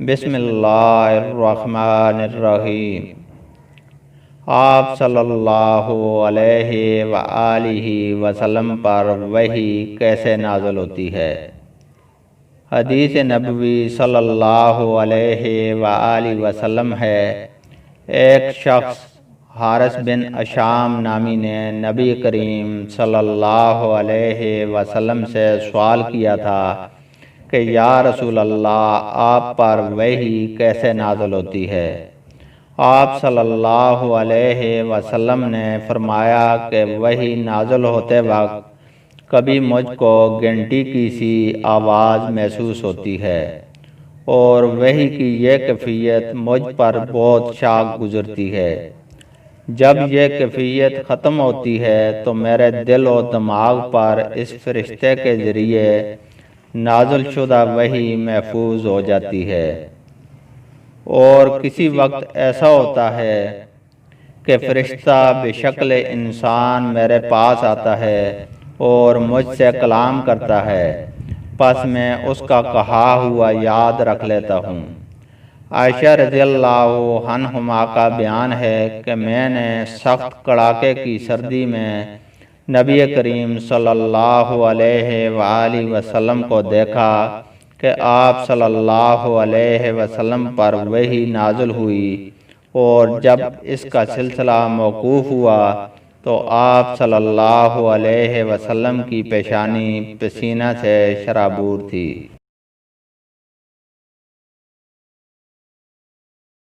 بسم اللہ الرحمن الرحیم۔ آپ صلی اللہ علیہ وآلہ وسلم پر وحی کیسے نازل ہوتی ہے؟ حدیث نبوی صلی اللہ علیہ وآلہ وسلم ہے، ایک شخص حارث بن اشام نامی نے نبی کریم صلی اللہ علیہ وسلم سے سوال کیا تھا کہ یا رسول اللہ، آپ پر وحی کیسے نازل ہوتی ہے؟ آپ صلی اللہ علیہ وسلم نے فرمایا کہ وحی نازل ہوتے وقت کبھی مجھ کو گھنٹی کی سی آواز محسوس ہوتی ہے، اور وحی کی یہ کیفیت مجھ پر بہت شاق گزرتی ہے۔ جب یہ کیفیت ختم ہوتی ہے تو میرے دل و دماغ پر اس فرشتے کے ذریعے نازل شدہ وحی محفوظ ہو جاتی ہے، اور کسی وقت ایسا ہوتا ہے کہ فرشتہ بشکل انسان میرے پاس آتا ہے اور مجھ سے کلام کرتا ہے، پس میں اس کا کہا ہوا یاد رکھ لیتا ہوں۔ عائشہ رضی اللہ عنہما کا بیان ہے کہ میں نے سخت کڑاکے کی سردی میں نبی کریم صلی اللہ علیہ وآلہ وسلم کو دیکھا کہ آپ صلی اللہ علیہ وسلم پر وحی نازل ہوئی، اور جب اس کا سلسلہ موقوف ہوا تو آپ صلی اللہ علیہ وسلم کی پیشانی پسینہ سے شرابور تھی۔